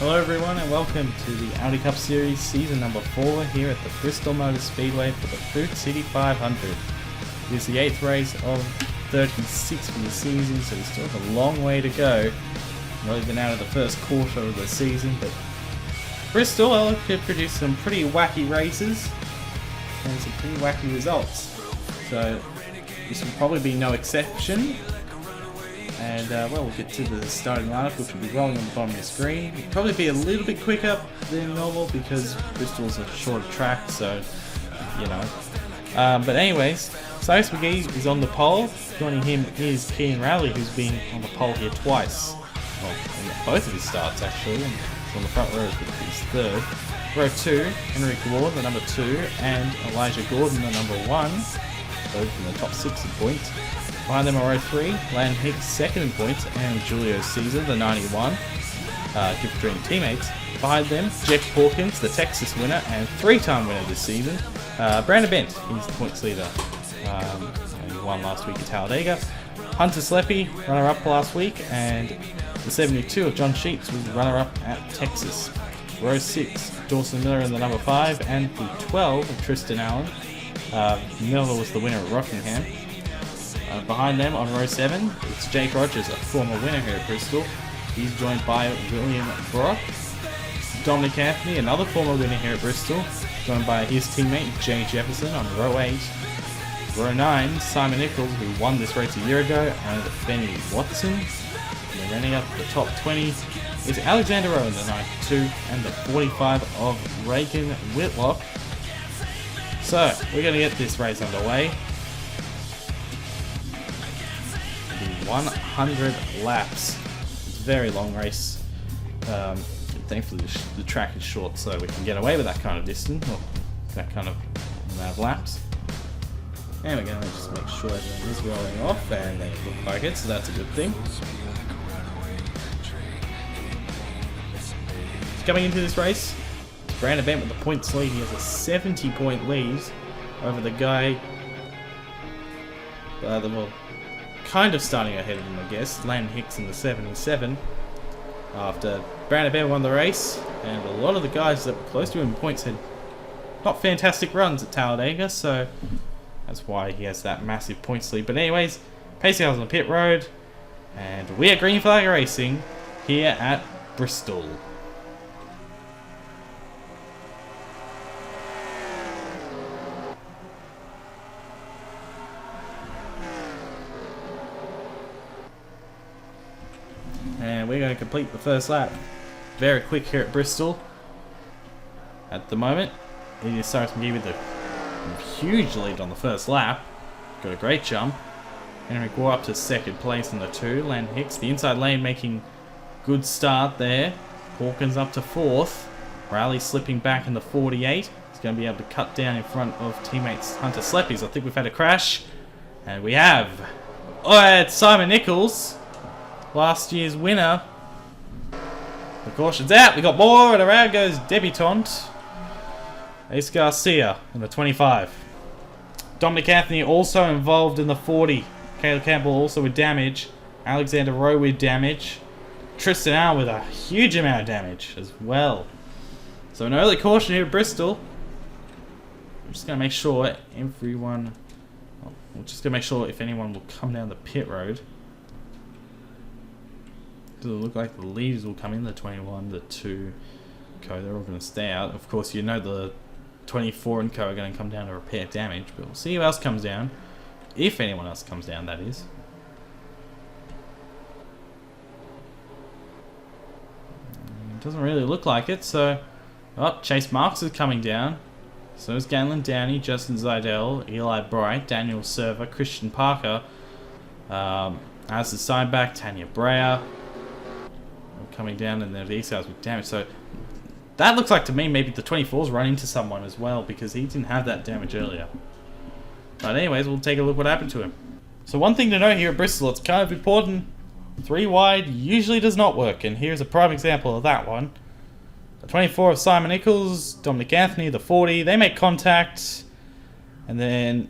Hello everyone and welcome to the Audi Cup Series season number 4 here at the Bristol Motor Speedway for the Fruit City 500. It is the 8th race of 36 for the season, so we still have a long way to go. We've only been out of the first quarter of the season, but Bristol could produce some pretty wacky races and some pretty wacky results. So this will probably be no exception. And well, we'll get to the starting lineup, which will be rolling on the bottom of the screen. It'll probably be a little bit quicker than normal because Bristol's a shorter track, so you know. But anyways, Cyrus McGee is on the pole. Joining him is Kean Rowley, who's been on the pole here twice. Well, in both of his starts actually, and on the front row is his third. Row 2, Henry Ward, the number 2, and Elijah Gordon, the number 1, both in the top 6 in points. Behind them are row 3, Lan Hicks, second in points, and Julio Caesar, the 91, gift dream teammates. Behind them, Jeff Hawkins, the Texas winner and 3-time winner this season. Brandon Bent, he's the points leader. He won last week at Talladega. Hunter Sleppy, runner-up last week, and the 72 of John Sheets was runner-up at Texas. Row 6, Dawson Miller in the number 5, and the 12 of Tristan Allen. Miller was the winner at Rockingham. Behind them on row 7, it's Jake Rogers, a former winner here at Bristol. He's joined by William Brock. Dominic Anthony, another former winner here at Bristol, joined by his teammate Jay Jefferson on row 8. Row 9, Simon Nichols, who won this race a year ago, and Benny Watson. And then running up the top 20 is Alexander Rowe in the 92 and the 45 of Reagan Whitlock. So, we're going to get this race underway. 100 laps. It's a very long race. Thankfully the track is short, so we can get away with that kind of distance, or that kind of amount of laps. And we're going to just make sure everything is rolling off, and they look like it, so that's a good thing. Coming into this race, it's Brandon Bent with the points lead. He has a 70-point lead over the guy kind of starting ahead of him, I guess, Lan Hicks in the 77. After Brandon Bent won the race, and a lot of the guys that were close to him in points had not fantastic runs at Talladega, so that's why he has that massive points lead. But anyways, Pacey House on the pit road, and we are green flag racing here at Bristol. And we're going to complete the first lap very quick here at Bristol. At the moment, it is Cyrus McGee with a huge lead on the first lap. Got a great jump. Henry Gore up to second place in the 2. Lan Hicks, the inside lane, making good start there. Hawkins up to 4th. Rowley slipping back in the 48. He's going to be able to cut down in front of teammates Hunter Sleppy's. I think we've had a crash. And we have. Oh, it's Simon Nichols, last year's winner. The caution's out. We got more, and around goes debutante Ace Garcia in the 25. Dominic Anthony also involved in the 40. Caleb Campbell also with damage. Alexander Rowe with damage. Tristan Allen with a huge amount of damage as well. So an early caution here at Bristol. I'm just going to make sure everyone. We're just going to make sure if anyone will come down the pit road. Does it look like the leaders will come in, the 21, the 2 co, they're all going to stay out. Of course, you know the 24 and co are going to come down to repair damage, but we'll see who else comes down. If anyone else comes down, that is. It doesn't really look like it, so. Oh, Chase Marks is coming down. So is Galen Downey, Justin Zidell, Eli Bright, Daniel Server, Christian Parker. As the side back, Tanya Breyer coming down, and then these guys with damage. So that looks like to me maybe the 24's run into someone as well, because he didn't have that damage earlier. But anyways, we'll take a look what happened to him. So one thing to note here at Bristol, it's kind of important. 3 wide usually does not work, and here's a prime example of that one. The 24 of Simon Nichols, Dominic Anthony, the 40, they make contact, and then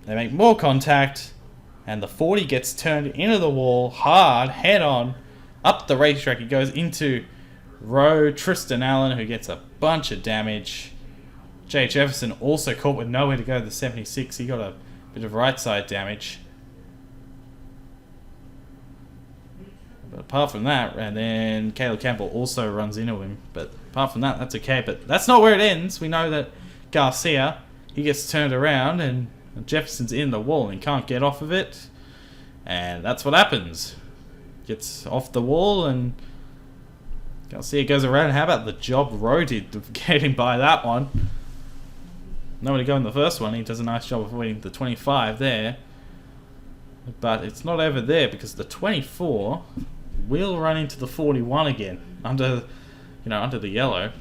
they make more contact, and the 40 gets turned into the wall hard, head on, up the racetrack. It goes into row. Tristan Allen, who gets a bunch of damage. Jay Jefferson also caught with nowhere to go to the 76. He got a bit of right side damage. But apart from that, and then Caleb Campbell also runs into him. But apart from that, that's okay. But that's not where it ends. We know that Garcia, he gets turned around and Jefferson's in the wall and can't get off of it. And that's what happens. Gets off the wall and Garcia goes around. How about the job Rowe did of getting by that one? Nobody go in the first one. He does a nice job of avoiding the 25 there. But it's not over there because the 24 will run into the 41 again under the yellow.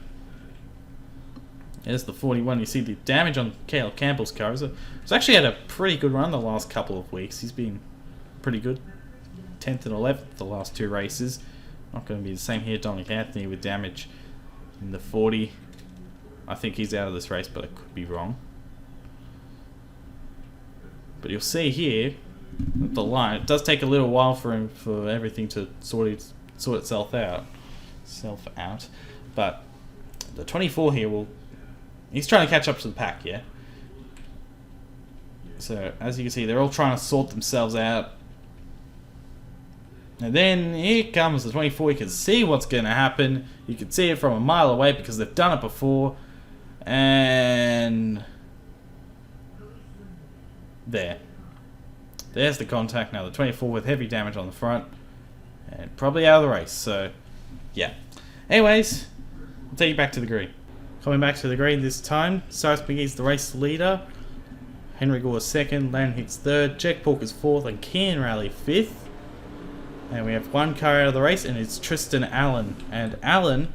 There's the 41. You see the damage on Caleb Campbell's car. He's actually had a pretty good run the last couple of weeks. He's been pretty good. 10th and 11th the last two races. Not going to be the same here. Dominic Anthony with damage in the 40. I think he's out of this race, but I could be wrong. But you'll see here the line. It does take a little while for everything to sort itself out. But the 24 here he's trying to catch up to the pack, yeah. So as you can see, they're all trying to sort themselves out. And then here comes the 24. You can see what's going to happen. You can see it from a mile away because they've done it before. And there's the contact. Now the 24 with heavy damage on the front and probably out of the race. So yeah. Anyways, I'll take you back to the green. Coming back to the green this time, Cyrus McGee's the race leader. Henry Gore second, Landon Hicks third, Jack Porker's fourth, and Kian Rally fifth. And we have one car out of the race, and it's Tristan Allen. And Allen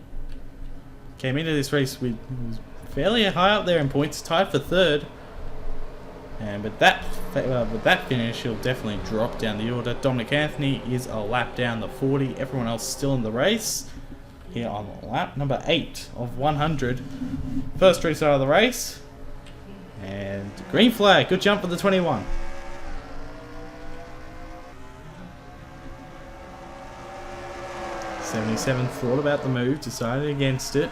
came into this race with fairly high up there in points, tied for third. And with that finish, he'll definitely drop down the order. Dominic Anthony is a lap down the 40. Everyone else still in the race. Here on lap number 8 of 100. First restart of the race. And green flag. Good jump for the 21. '77 thought about the move, decided against it.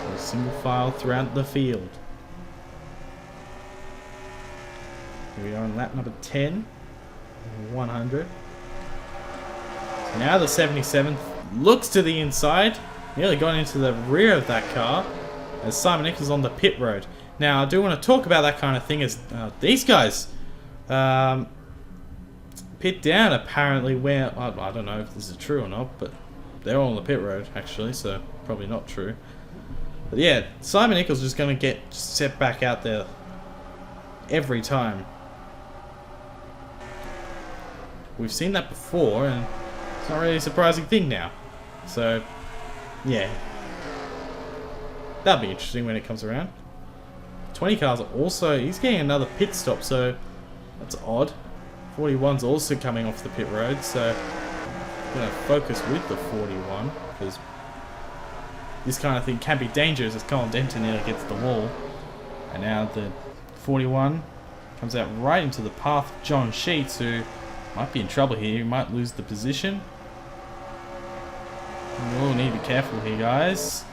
So single file throughout the field. Here we are on lap number 10. 100. So now the 77 looks to the inside. Nearly got into the rear of that car as Simon Nichols on the pit road. Now I do want to talk about that kind of thing as these guys pit down apparently where, I don't know if this is true or not, but they're all on the pit road actually, so probably not true. But yeah, Simon Nichols is just going to get set back out there every time. We've seen that before and it's not really a surprising thing now. So yeah, that'll be interesting when it comes around. 20 cars are also, he's getting another pit stop, so that's odd. 41's also coming off the pit road, so I'm going to focus with the 41 because this kind of thing can be dangerous as Colin Denton nearly gets the wall. And now the 41 comes out right into the path of John Sheets, who might be in trouble here. He might lose the position. We'll need to be careful here, guys.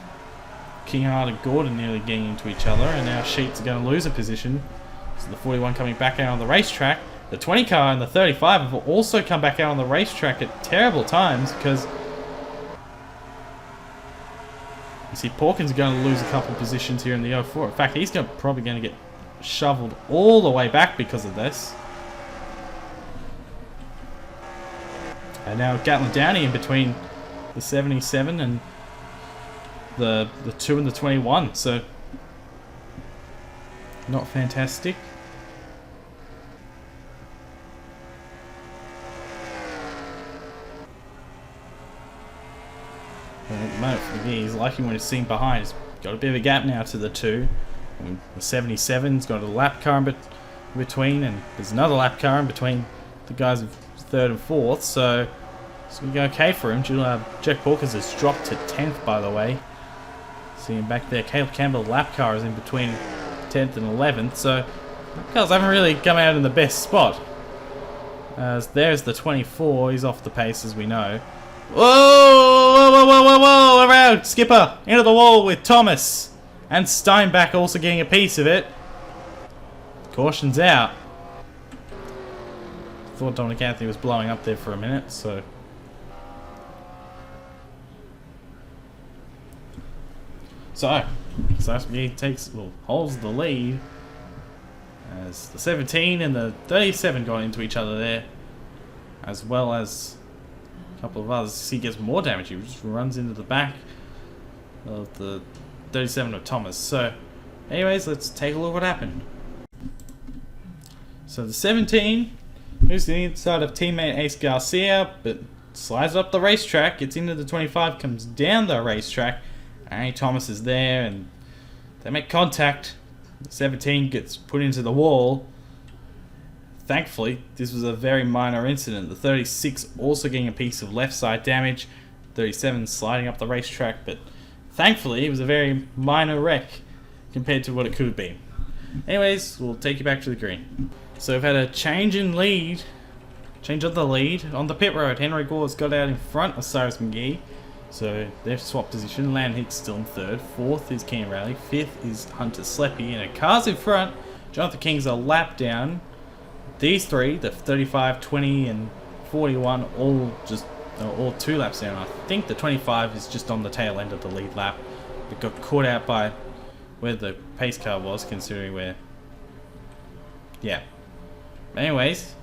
Kinghart and Gordon nearly getting into each other, and now Sheets are going to lose a position. So the 41 coming back out on the racetrack. The 20 car and the 35 have also come back out on the racetrack at terrible times because you see Porkins going to lose a couple positions here in the 04. In fact, he's probably going to get shoveled all the way back because of this. And now Gatlin Downey in between the 77 and the 2 and the 21, so not fantastic. And at the moment, he's liking what he's seen behind. He's got a bit of a gap now to the 2. And the 77's got a lap car in between, and there's another lap car in between the guys of 3rd and 4th, so it's going to go okay for him. Jack Porkins has dropped to 10th, by the way. See him back there. Caleb Campbell lap car is in between 10th and 11th, so cars haven't really come out in the best spot. As there's the 24, he's off the pace as we know. Whoa! whoa, whoa, whoa, whoa, whoa, around, skipper, into the wall with Thomas. And Steinbach also getting a piece of it. Caution's out. Thought Dominic Anthony was blowing up there for a minute, so... So McGee holds the lead as the 17 and the 37 got into each other there, as well as a couple of others. He gets more damage. He just runs into the back of the 37 of Thomas. So, anyways, let's take a look at what happened. So the 17 moves to the inside of teammate Ace Garcia, but slides up the racetrack, gets into the 25, comes down the racetrack. And Thomas is there, and they make contact. The 17 gets put into the wall. Thankfully, this was a very minor incident. The 36 also getting a piece of left side damage. 37 sliding up the racetrack, but thankfully it was a very minor wreck compared to what it could have been. Anyways, we'll take you back to the green. So we've had a change of the lead on the pit road. Henry Gore's got out in front of Cyrus McGee. So they've swapped position. Lan Hicks still in third. Fourth is Ken Rowley. Fifth is Hunter Sleppy. And a car's in front. Jonathan King's a lap down. These three, the 35, 20, and 41, all 2 laps down. I think the 25 is just on the tail end of the lead lap. It got caught out by where the pace car was, considering where... Yeah. Anyways.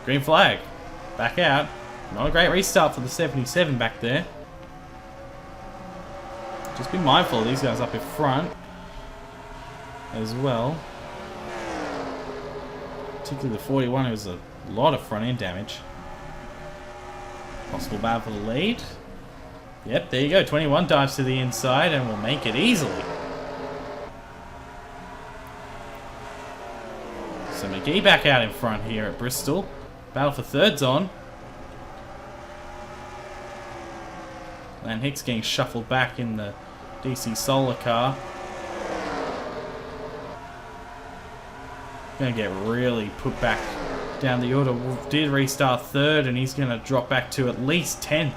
Green flag. Back out. Not a great restart for the 77 back there. Just be mindful of these guys up in front as well. Particularly the 41, it was a lot of front end damage. Possible battle for the lead. Yep, there you go. 21 dives to the inside and will make it easily. So McGee back out in front here at Bristol. Battle for third's on. And Hicks getting shuffled back in the DC Solar car. Gonna get really put back down the order. Wolf did restart third, and he's gonna drop back to at least 10th.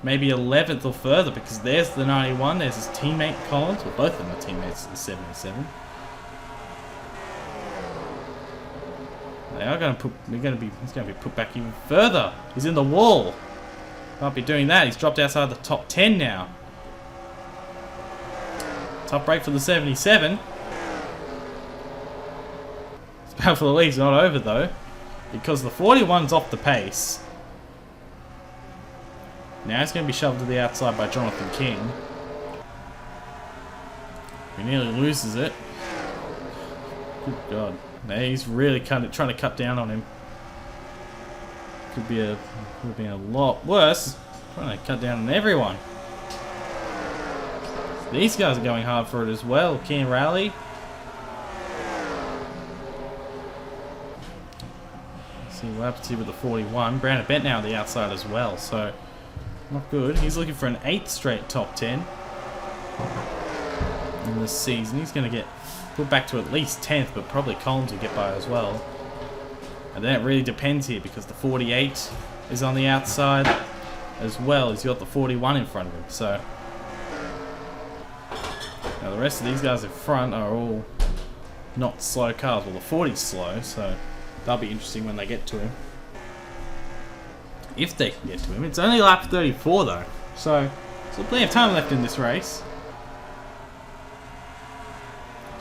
Maybe 11th or further, because there's the 91, there's his teammate Collins. Well, both of them are teammates of the 77. They are going to put. He's going to be put back even further. He's in the wall. Can't be doing that. He's dropped outside the top 10 now. Tough break for the 77. This battle for the lead's not over though, because the 41's off the pace. Now he's going to be shoved to the outside by Jonathan King. He nearly loses it. Good God. Now he's really trying to cut down on him. Could have been a lot worse. Trying to cut down on everyone. These guys are going hard for it as well. Ken Rowley. Let's see what happens here with the 41. Brandon Bent now on the outside as well, so not good. He's looking for an 8th straight top 10 in this season. He's going to get put back to at least 10th, but probably Collins will get by as well. And then it really depends here, because the 48 is on the outside as well. He's got the 41 in front of him, so now the rest of these guys in front are all not slow cars. Well, the 40's slow, so that'll be interesting when they get to him. If they can get to him. It's only lap 34 though, so there's plenty of time left in this race.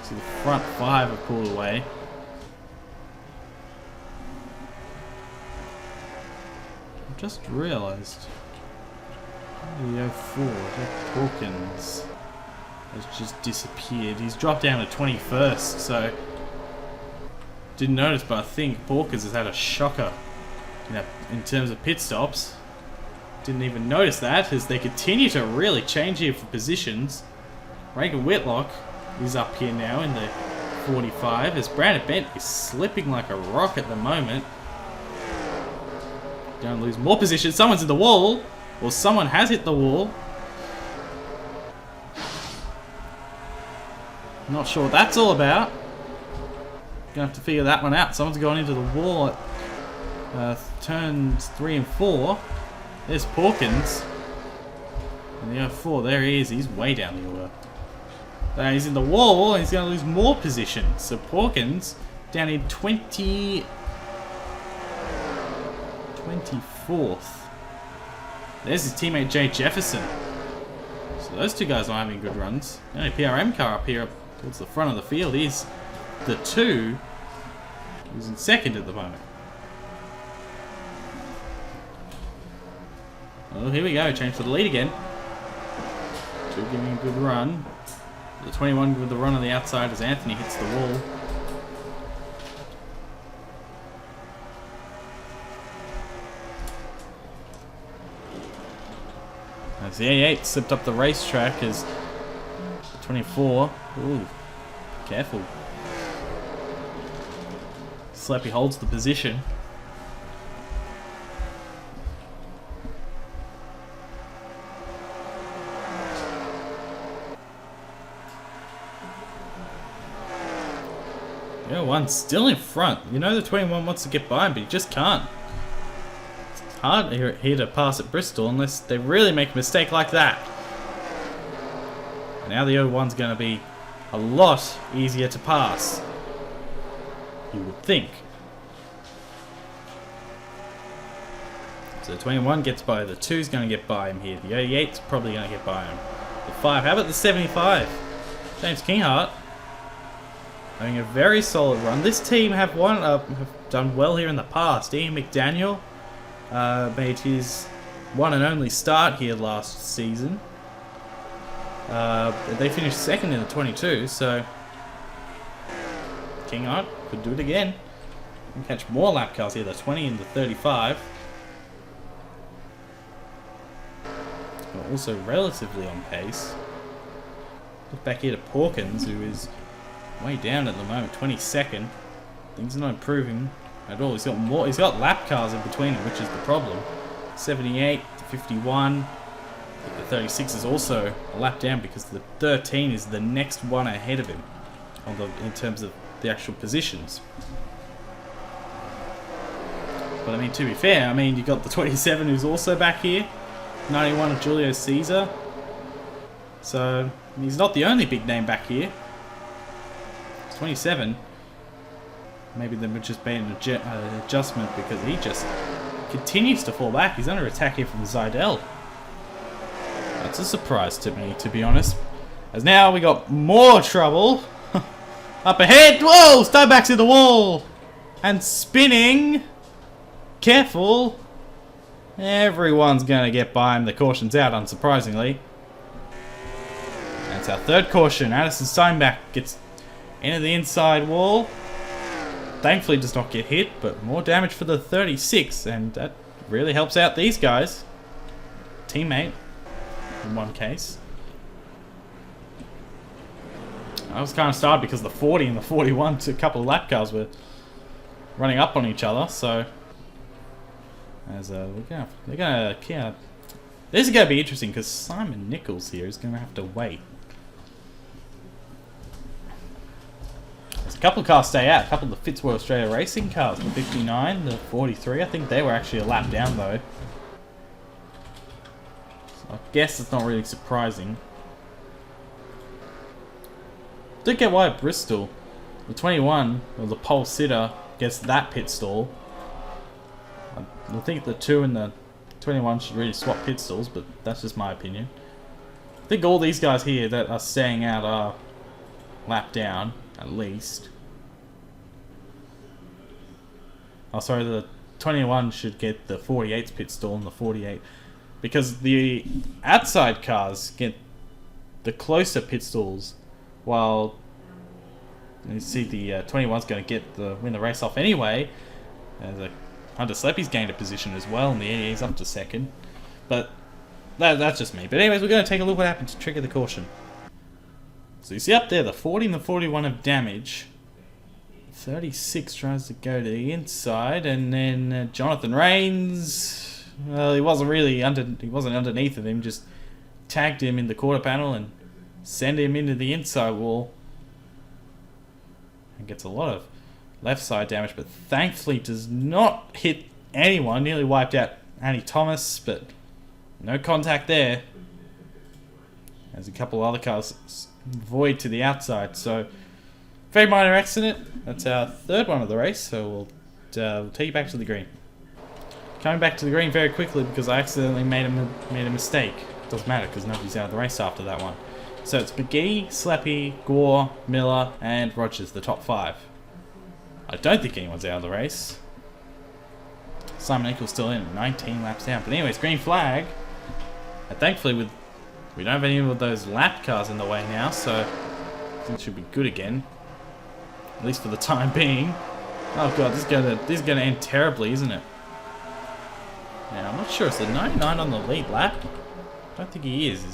See, the front 5 have pulled away. I've just realised the 04, Jeff Hawkins has just disappeared. He's dropped down to 21st, so didn't notice, but I think Hawkins has had a shocker in terms of pit stops. Didn't even notice that, as they continue to really change here for positions. Reagan Whitlock is up here now in the 45, as Brandon Bent is slipping like a rock at the moment. Don't lose more position. Someone's in the wall, or someone has hit the wall. Not sure what that's all about. Gonna have to figure that one out. Someone's gone into the wall turns 3 and 4. There's Porkins. And the 04, there he is. He's way down the order. He's in the wall, and he's going to lose more position. So Porkins down in 24th. There's his teammate Jay Jefferson. So those two guys are having good runs. The only PRM car up here, up towards the front of the field, is the 2, who's in second at the moment. Oh, here we go. Change for the lead again. 2 giving a good run. The 21 with the run on the outside as Anthony hits the wall. As the 88 slipped up the racetrack as the 24. Ooh, careful. Slappy holds the position. Yeah, one's still in front. You know the 21 wants to get by him, but he just can't. It's hard here to pass at Bristol unless they really make a mistake like that. And now the 01's going to be a lot easier to pass. You would think. So the 21 gets by, the 2's going to get by him here. The 88's probably going to get by him. The 5, how about the 75? James Kinghart having a very solid run. This team have done well here in the past. Ian McDaniel made his one and only start here last season. They finished second in the 22, so Kinghart could do it again. And catch more lap cars here, the 20 and the 35. But also relatively on pace. Look back here to Porkins, who is way down at the moment, 22nd. Things are not improving at all. He's got more. He's got lap cars in between him, which is the problem. 78 to 51. The 36 is also a lap down because the 13 is the next one ahead of him in terms of the actual positions. But I mean, to be fair, I mean, you got the 27 who's also back here. 91 of Julio Caesar. So he's not the only big name back here. 27. Maybe there would just be an adjustment because he just continues to fall back. He's under attack here from Zidell. That's a surprise to me, to be honest. As now we got more trouble. Up ahead. Whoa! Steinbach's in the wall. And spinning. Careful. Everyone's going to get by him. The caution's out, unsurprisingly. That's our third caution. Addison Steinbach gets into the inside wall. Thankfully does not get hit, but more damage for the 36, and that really helps out these guys. Teammate, in one case. I was kind of started because the 40 and the 41, a couple of lap cars were running up on each other, so as they're gonna this is gonna be interesting because Simon Nichols here is gonna have to wait. There's a couple of cars stay out. A couple of the Fitzroy Australia Racing cars. The 59, the 43. I think they were actually a lap down though. So I guess it's not really surprising. Don't get why at Bristol, the 21, or the pole sitter, gets that pit stall. I think the 2 and the 21 should really swap pit stalls, but that's just my opinion. I think all these guys here that are staying out are lap down, at least. Oh, sorry, the 21 should get the 48's pit stall and the 48. Because the outside cars get the closer pit stalls, while you see the 21's going to win the race off anyway. Hunter Sleppy's gained a position as well, and the 88's up to second. But that's just me. But anyways, we're going to take a look at what happened to trigger the caution. So you see up there, the 40 and the 41 of damage. 36 tries to go to the inside, and then Jonathan Rains, well, he wasn't underneath of him, just tagged him in the quarter panel and sent him into the inside wall. And gets a lot of left side damage, but thankfully does not hit anyone. Nearly wiped out Annie Thomas, but no contact there. There's a couple of other cars void to the outside, so very minor accident. That's our third one of the race, so we'll take you back to the green. Coming back to the green very quickly because I accidentally made a mistake. Doesn't matter because nobody's out of the race after that one. So it's McGee, Slappy, Gore, Miller, and Rogers, the top 5. I don't think anyone's out of the race. Simon Eccles still in, 19 laps down. But anyways, green flag. And thankfully we don't have any of those lap cars in the way now, so it should be good again. At least for the time being. Oh god, this is gonna end terribly, isn't it? Now, I'm not sure. Is the 99 on the lead lap? I don't think he is he?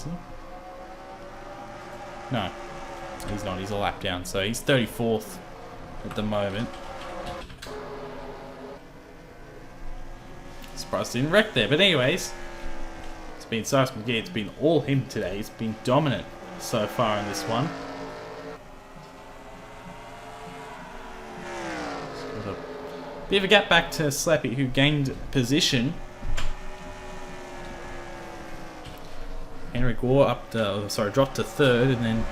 No. He's not. He's a lap down. So he's 34th at the moment. Surprised he didn't wreck there. But anyways, it's been Cyrus McGee. It's been all him today. He's been dominant so far in this one. Got a bit of a gap back to Slappy, who gained position. Henry Gore dropped to 3rd, and then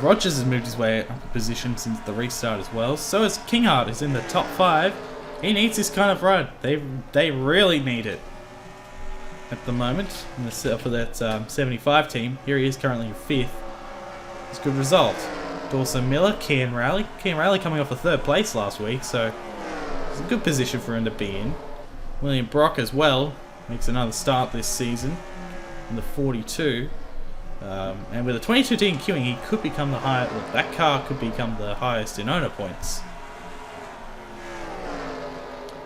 Rogers has moved his way up a position since the restart as well. So is Kinghart, is in the top 5. He needs this kind of run. They really need it at the moment. For that 75 team, here he is currently in 5th. It's a good result. Dawson Miller, Kian Rowley coming off a 3rd place last week, so it's a good position for him to be in. William Brock as well makes another start this season in the 42, and with a 22 team queuing, he could become the highest. Well, that car could become the highest in owner points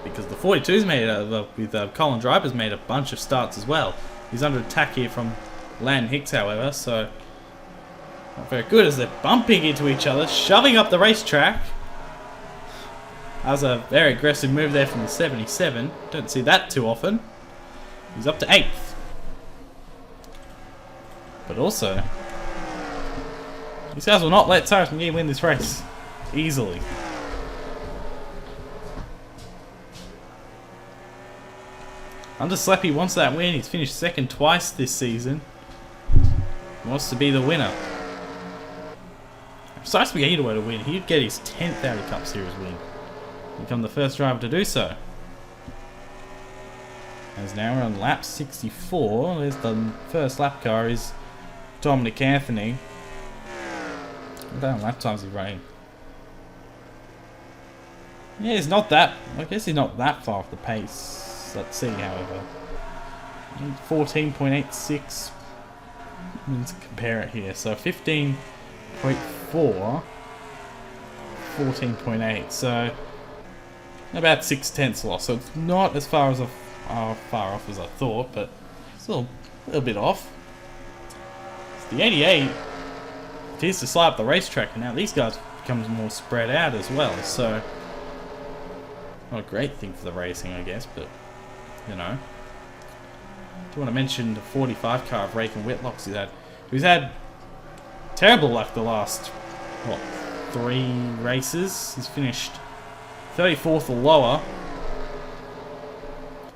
because the 42's made with Colin Driver's made a bunch of starts as well. He's under attack here from Lan Hicks, however, so not very good as they're bumping into each other, shoving up the racetrack. That was a very aggressive move there from the 77. Don't see that too often. He's up to 8th. But also, these guys will not let Cyrus McGee win this race easily. Under Slappy wants that win. He's finished 2nd twice this season. He wants to be the winner. If Cyrus McGee were to win, he'd get his 10th Audi Cup Series win. Become the first driver to do so. As now we're on lap 64. There's the first lap car is Dominic Anthony. What damn lap times is he running? Yeah, he's not that. I guess he's not that far off the pace. Let's see, however. 14.86. Let's compare it here. So 15.4, 14.8. So about 6/10 loss. So it's not as far off as I thought, but still a little bit off. The 88 appears to slide up the racetrack, and now these guys becomes more spread out as well, so not a great thing for the racing, I guess, but you know. I do want to mention the 45 car of Rake and Whitlock's who's had terrible luck the last 3 races. He's finished 34th or lower,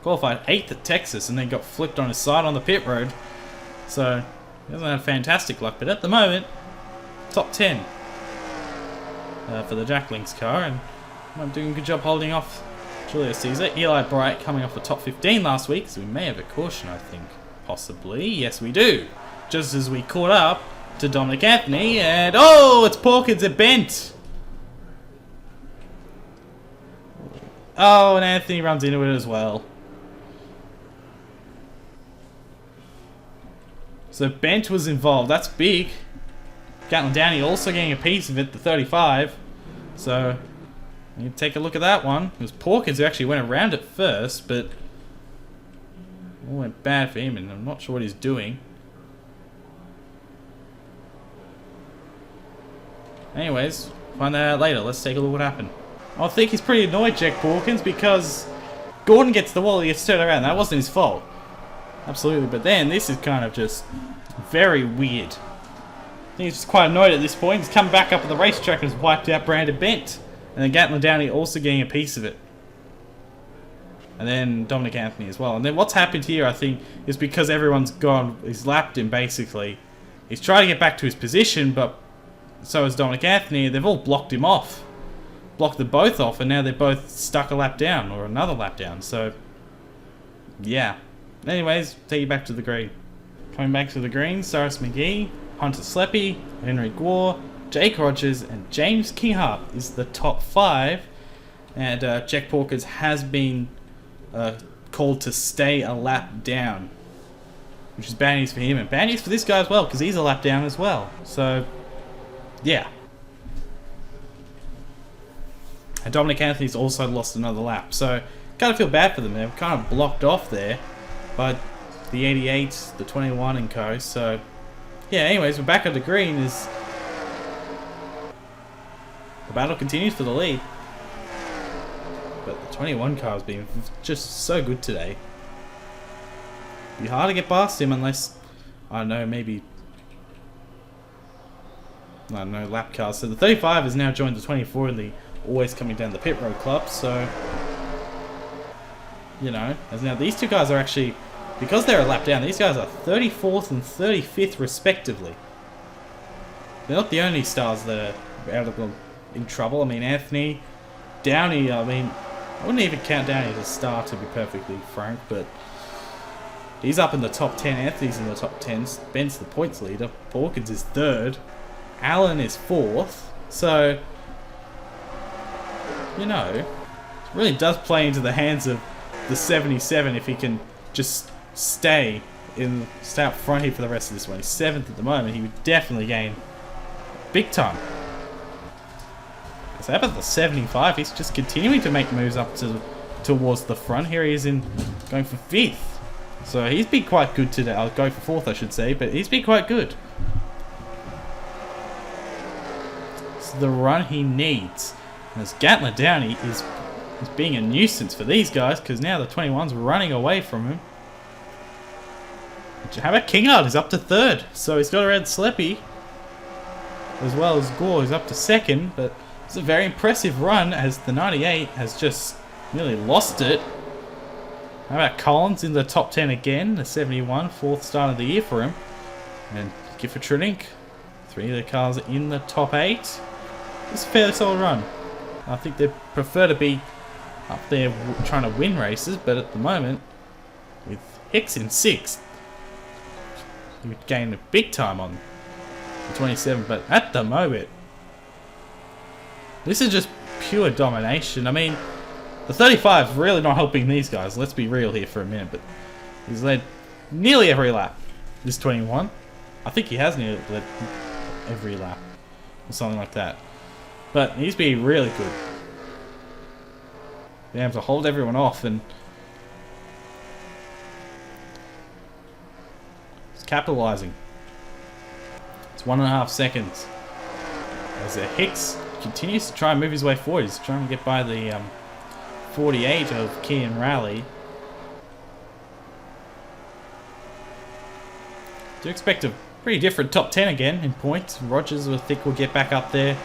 qualified 8th at Texas, and then got flipped on his side on the pit road, so he hasn't had fantastic luck, but at the moment, top 10 for the Jackling's car, and I'm doing a good job holding off Julius Caesar. Eli Bright coming off the top 15 last week, so we may have a caution, I think. Possibly. Yes, we do. Just as we caught up to Dominic Anthony, and oh, it's Porkins at Bent. Oh, and Anthony runs into it as well. So Bent was involved. That's big. Gatlin Downey also getting a piece of it, the 35. So you take a look at that one. It was Porkins who actually went around it first, but it all went bad for him, and I'm not sure what he's doing. Anyways, find that out later. Let's take a look what happened. I think he's pretty annoyed, Jack Porkins, because Gordon gets the wall, he gets turned around. That wasn't his fault. Absolutely, but then this is kind of just very weird. I think he's just quite annoyed at this point. He's come back up at the racetrack and has wiped out Brandon Bent. And then Gatlin Downey also getting a piece of it. and then Dominic Anthony as well. And then what's happened here, I think, is because everyone's gone, he's lapped him basically. He's trying to get back to his position, but so has Dominic Anthony. They've all blocked him off. Blocked them both off, and now they're both stuck a lap down, or another lap down. So, yeah. Anyways, take you back to the green. Coming back to the green, Cyrus McGee, Hunter Sleppy, Henry Gore, Jake Rogers, and James Kinghart is the top 5. And Jack Porkins has been called to stay a lap down, which is bad news for him, and bad news for this guy as well, because he's a lap down as well. So, yeah. And Dominic Anthony's also lost another lap, so kind of feel bad for them. They're kind of blocked off there, but the 88, the 21 and co. So, yeah, anyways, we're back at the green. Is the battle continues for the lead, but the 21 car has been just so good today. It'd be hard to get past him unless, I don't know, maybe, I don't know, lap cars. So the 35 has now joined the 24 in the always coming down the pit road club. So, you know, as now these two guys are actually, because they're a lap down, these guys are 34th and 35th respectively. They're not the only stars that are out of in trouble. I mean, Anthony, Downey, I mean, I wouldn't even count Downey as a star, to be perfectly frank, but he's up in the top 10. Anthony's in the top 10. Ben's the points leader. Porkins is 3rd. Allen is 4th. So, you know, it really does play into the hands of the 77 if he can just stay up front here for the rest of this one. He's 7th at the moment. He would definitely gain big time. So how about the 75? He's just continuing to make moves up towards the front. Here he is going for 5th. So he's been quite good today. I'll go for 4th, I should say, but he's been quite good. It's the run he needs. And as Gatler Downey is being a nuisance for these guys, because now the 21's running away from him. How about Kinghart? He's up to 3rd. So he's got around Sleppy, as well as Gore, who's up to 2nd, but it's a very impressive run as the 98 has just nearly lost it. How about Collins in the top 10 again, the 71, 4th start of the year for him. And Gifford Trinink, 3 of the cars in the top 8. It's a fairly solid run. I think they prefer to be up there trying to win races, but at the moment, with Hicks in 6th, he would gain a big time on the 27, but at the moment, this is just pure domination. I mean, the 35 is really not helping these guys. Let's be real here for a minute, but he's led nearly every lap. This 21, I think he has nearly led every lap, or something like that. But he's been really good. Being able to hold everyone off, and he's capitalizing. It's 1.5 seconds. As Hicks continues to try and move his way forward. He's trying to get by the 48 of Kian Raleigh. Do expect a pretty different top 10 again in points. Rogers, I think, will get back up there.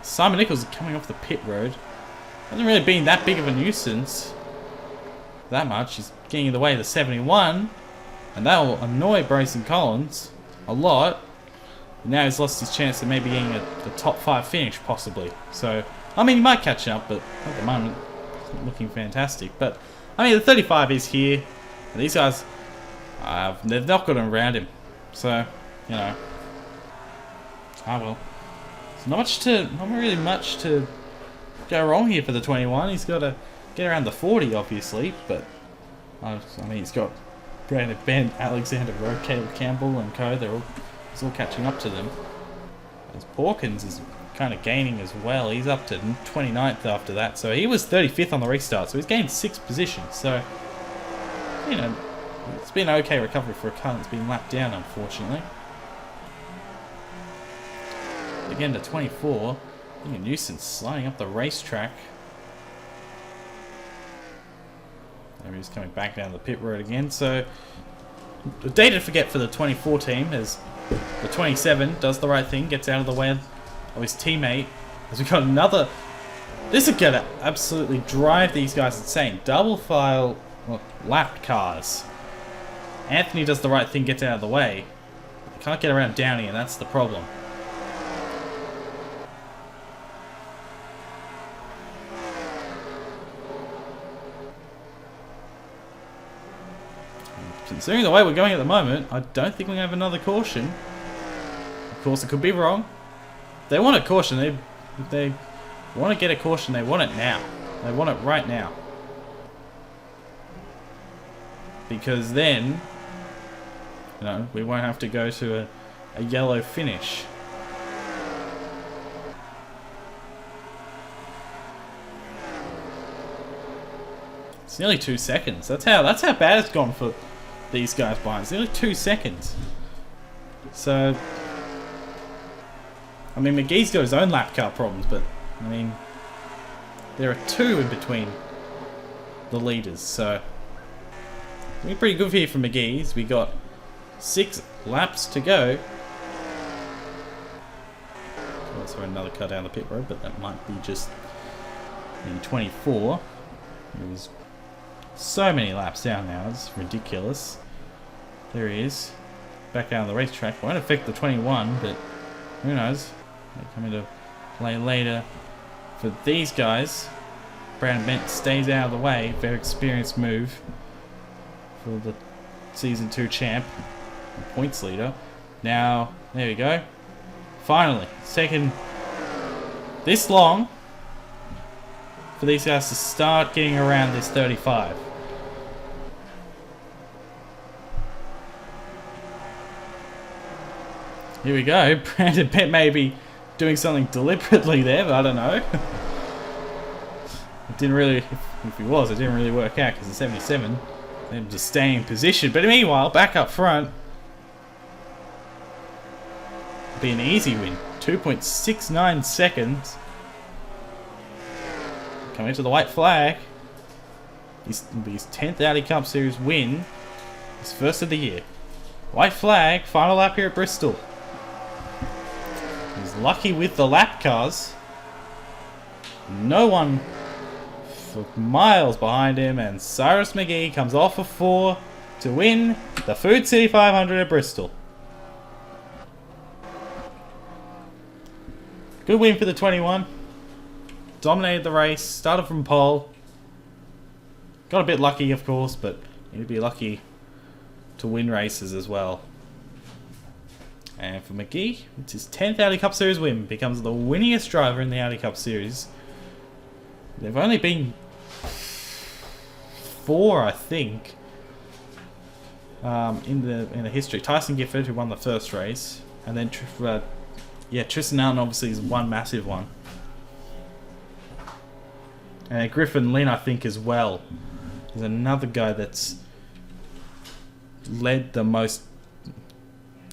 Simon Nichols coming off the pit road. Hasn't really been that big of a nuisance. That much. He's getting in the way of the 71. And that will annoy Bryson Collins a lot. Now he's lost his chance of maybe getting a top 5 finish, possibly. So, I mean, he might catch up, but at the moment, it's not looking fantastic. But, I mean, the 35 is here. And these guys, they've not got him around him. So, you know. Well. There's not really much to go wrong here for the 21. He's got to get around the 40, obviously. But, I mean, he's got Brandon Ben, Alexander Rowe, Caleb Campbell, and co. It's all catching up to them. As Porkins is kind of gaining as well. He's up to 29th after that. So he was 35th on the restart. So he's gained 6 positions. So, you know, it's been an okay recovery for a car that's been lapped down, unfortunately. Again to 24. Being a nuisance, sliding up the racetrack. There he's coming back down the pit road again. So, a day to forget for the 24 team as the 27 does the right thing, gets out of the way of his teammate. As we got another This is gonna absolutely drive these guys insane. Double file, well, lapped cars. Anthony does the right thing, gets out of the way. Can't get around Downey, and that's the problem. Considering the way we're going at the moment, I don't think we're going to have another caution. Of course, it could be wrong. They want a caution. If they want to get a caution, they want it now. They want it right now. Because then, you know, we won't have to go to a yellow finish. It's nearly 2 seconds. That's how bad it's gone for these guys behind. It's nearly 2 seconds. So, I mean, McGee's got his own lap car problems, but I mean, there are 2 in between the leaders. So, we're pretty good here for McGee's. We got 6 laps to go. Also another car down the pit road, but that might be just the 24. There's so many laps down now, it's ridiculous. There he is. Back down the racetrack. Won't affect the 21, but who knows? They come into play later. For these guys, Brandon Bent stays out of the way. Very experienced move for the Season 2 champ. Points leader. Now, there we go. Finally, it's taken this long for these guys to start getting around this 35. Here we go. Brandon Bent may be doing something deliberately there, but I don't know. It didn't really, if he was, it didn't really work out because the 77, them just staying in position. But meanwhile, back up front, be an easy win. 2.69 seconds. Coming to the white flag. His 10th Audi Cup Series win. His first of the year. White flag, final lap here at Bristol. He's lucky with the lap cars. No one for miles behind him, and Cyrus McGee comes off of 4 to win the Food City 500 at Bristol. Good win for the 21. Dominated the race, started from pole. Got a bit lucky, of course, but you'd be lucky to win races as well. And for McGee, it's his 10th Audi Cup Series win. Becomes the winningest driver in the Audi Cup Series. They've only been 4, I think, in the history. Tyson Gifford, who won the first race, and then Tristan Allen obviously is one massive one. And Griffin Lynn, I think, as well, is another guy that's led the most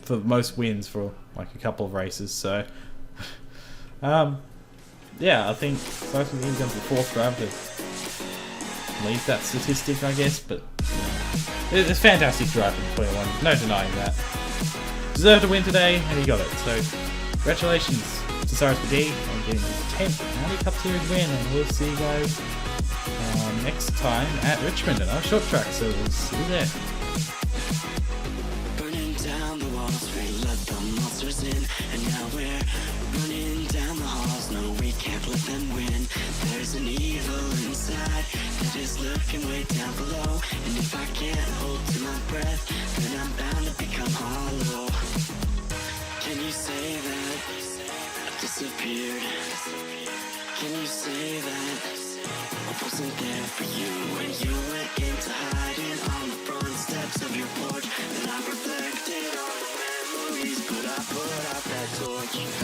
for most wins for like a couple of races. So, yeah, I think Tyson Gifford becomes the 4th driver to lead that statistic, I guess. But it's fantastic driving, 21. No denying that. Deserved to win today, and he got it. So, congratulations to Cyrus McGee on getting his 10th Audi Cup Series win, and we'll see you guys next time at Richmond in our short track. So we'll see you there. Burning down the walls, we let the monsters in, and now we're running down the halls. No, we can't let them win. There's an evil inside that is lurking way down below, and if I can't hold to my breath, then I'm bound to become hollow. Can you say that I disappeared? Can you say that I wasn't there for you when you went into hiding on the front steps of your porch? And I reflected on the memories, but I put out that torch.